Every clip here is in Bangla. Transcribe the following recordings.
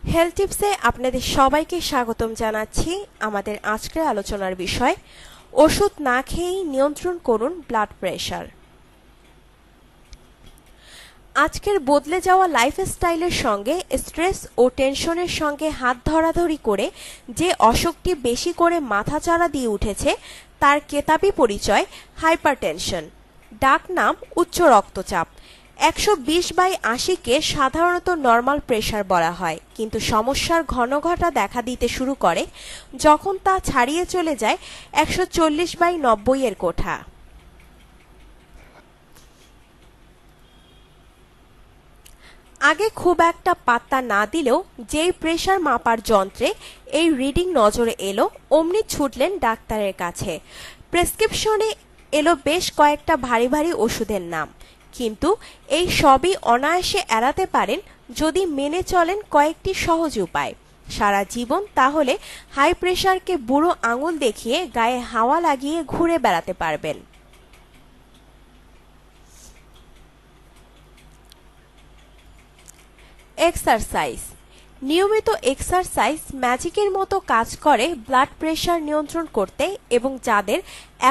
হেলথ টিপসে আপনাদের সবাইকে স্বাগতম জানাচ্ছি। আমাদের আজকের আলোচনার বিষয় ওষুধ না খেয়েই নিয়ন্ত্রণ করুন ব্লাড প্রেশার। আজকের বদলে যাওয়া লাইফস্টাইলের সঙ্গে স্ট্রেস ও টেনশনের সঙ্গে হাত ধরাধরি করে যে অসুখটি বেশি করে মাথাচাড়া দিয়ে উঠেছে তার কেতাবি পরিচয় হাইপারটেনশন, ডাক নাম উচ্চ রক্তচাপ। 120/80কে সাধারণত নর্মাল প্রেশার বলা হয়, কিন্তু সমস্যার ঘনঘটা দেখা দিতে শুরু করে যখন তা ছাড়িয়ে চলে যায় 140/90 এর কোঠা। আগে খুব একটা পাত্তা না দিলেও যেই প্রেশার মাপার যন্ত্রে এই রিডিং নজরে এলো অমনি ছুটলেন ডাক্তারের কাছে। প্রেসক্রিপশনে এলো বেশ কয়েকটা ভারী ভারী ওষুধের নাম, কিন্তু এই সবই অনায়াসে এড়াতে পারেন যদি মেনে চলেন কয়েকটি সহজ উপায়। সারা জীবন তাহলে হাই প্রেশারকে বুড়ো আঙুল দেখিয়ে গায়ে হাওয়া লাগিয়ে ঘুরে বেড়াতে পারবেন। এক্সারসাইজ। নিয়মিত এক্সারসাইজ ম্যাজিকের মতো কাজ করে ব্লাড প্রেশার নিয়ন্ত্রণ করতে, এবং যাদের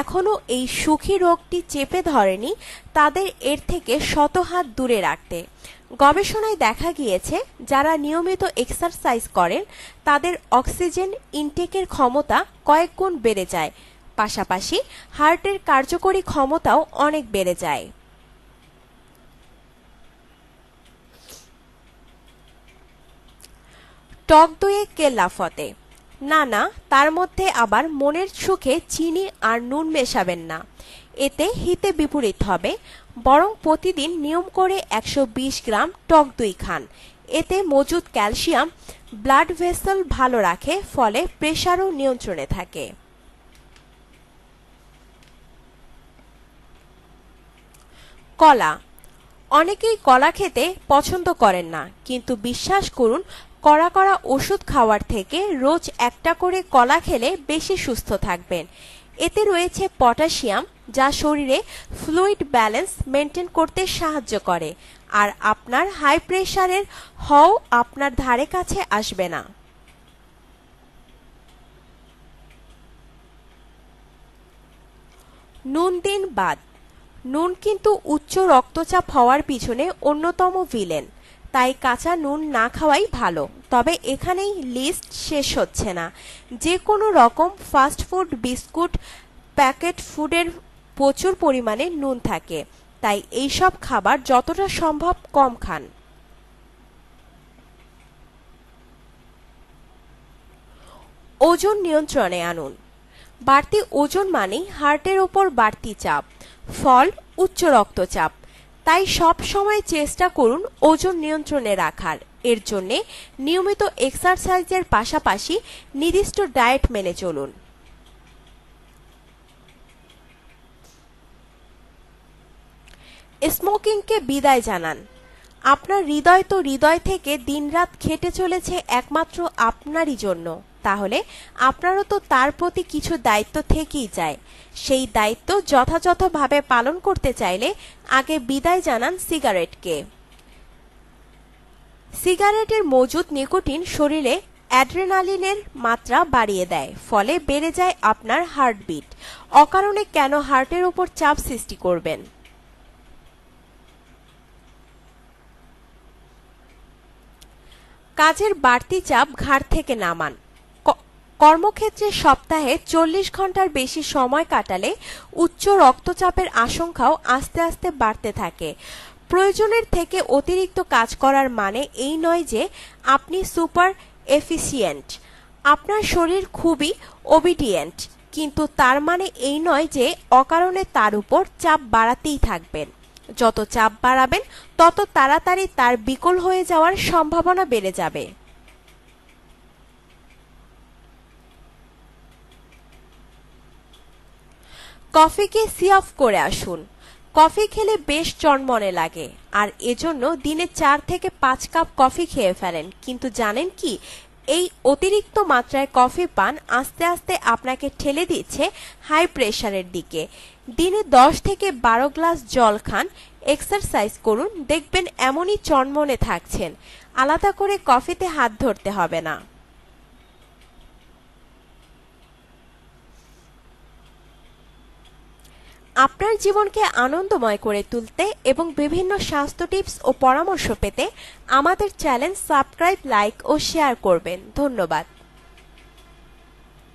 এখনও এই সুখী রোগটি চেপে ধরেনি তাদের এর থেকে শতহাত দূরে রাখতে। গবেষণায় দেখা গিয়েছে যারা নিয়মিত এক্সারসাইজ করেন তাদের অক্সিজেন ইনটেকের ক্ষমতা কয়েক গুণ বেড়ে যায়, পাশাপাশি হার্টের কার্যকরী ক্ষমতাও অনেক বেড়ে যায়। টক দইয়ে কেল্লা ফতে। না, তার মধ্যে আবার মনের সুখে চিনি আর নুন মেশাবেন না, এতে হিতে বিপরীত হবে। বরং প্রতিদিন নিয়ম করে 120 গ্রাম টক দই খান। এতে মজুদ ক্যালসিয়াম ব্লাড ভেসেল ভালো রাখে, ফলে প্রেশারও নিয়ন্ত্রণে থাকে। কলা। অনেকেই কলা খেতে পছন্দ করেন না, কিন্তু বিশ্বাস করুন কড়া কড়া ওষুধ খাওয়ার থেকে রোজ একটা করে কলা খেলে বেশি সুস্থ থাকবেন। এতে রয়েছে পটাশিয়াম, যা শরীরে ফ্লুইড ব্যালেন্স মেনটেন করতে সাহায্য করে, আর আপনার হাই প্রেশারের হও আপনার ধারে কাছে আসবে না। নুন দিন বাদ। নুন কিন্তু উচ্চ রক্তচাপ হওয়ার পিছনে অন্যতম ভিলেন, তাই কাঁচা নুন না খাওয়াই ভালো। তবে এখানেই লিস্ট শেষ হচ্ছে না। যে কোনো রকম ফাস্ট ফুড, বিস্কুট, প্যাকেট ফুডের প্রচুর পরিমাণে নুন থাকে, তাই এইসব খাবার যতটা সম্ভব কম খান। ওজন নিয়ন্ত্রণে আনুন। বাড়তি ওজন মানেই হার্টের ওপর বাড়তি চাপ, ফল উচ্চ রক্তচাপ। তাই সব সময় চেষ্টা করুন ওজন নিয়ন্ত্রণে রাখার। এর জন্য নিয়মিত এক্সারসাইজের পাশাপাশি নির্দিষ্ট ডায়েট মেনে চলুন। স্মোকিংকে বিদায় জানান। আপনার হৃদয় তো হৃদয় থেকে দিনরাত খেটে চলেছে একমাত্র আপনারই জন্য, তাহলে আপনারও তো তার প্রতি কিছু দায়িত্ব থেকেই যায়। সেই দায়িত্ব যথাযথভাবে পালন করতে চাইলে আগে বিদায় জানান সিগারেটকে। সিগারেটের মজুদ নিকোটিন শরীরে অ্যাড্রেনালিনের মাত্রা বাড়িয়ে দেয়, ফলে বেড়ে যায় আপনার হার্টবিট। অকারণে কেন হার্টের উপর চাপ সৃষ্টি করবেন? কাজের বাড়তি চাপ ঘাড় থেকে নামান। কর্মক্ষেত্রে সপ্তাহে 40 ঘন্টার বেশি সময় কাটালে উচ্চ রক্তচাপের আশঙ্কাও আস্তে আস্তে বাড়তে থাকে। প্রয়োজনের থেকে অতিরিক্ত কাজ করার মানে এই নয় যে আপনি সুপার এফিসিয়েন্ট। আপনার শরীর খুবই ওবিডিয়েন্ট, কিন্তু তার মানে এই নয় যে অকারণে তার উপর চাপ বাড়াতেই থাকবেন। যত চাপ বাড়াবেন তত তাড়াতাড়ি তার বিকল হয়ে যাওয়ার সম্ভাবনা বেড়ে যাবে। কফিকে সি অফ করে আসুন। কফি খেলে বেশ চনমনে লাগে, আর এজন্য দিনে 4 থেকে 5 কাপ কফি খেয়ে ফেলেন। কিন্তু জানেন কি, এই অতিরিক্ত মাত্রায় কফি পান আস্তে আস্তে আপনাকে ঠেলে দিচ্ছে হাই প্রেশারের দিকে। দিনে 10 থেকে 12 গ্লাস জল খান, এক্সারসাইজ করুন, দেখবেন এমনই চনমনে থাকছেন। আলাদা করে কফিতে হাত ধরতে হবে না। আপনার জীবনকে আনন্দময় করে তুলতে এবং বিভিন্ন স্বাস্থ্য টিপস ও পরামর্শ পেতে আমাদের চ্যানেল সাবস্ক্রাইব, লাইক ও শেয়ার করবেন। ধন্যবাদ।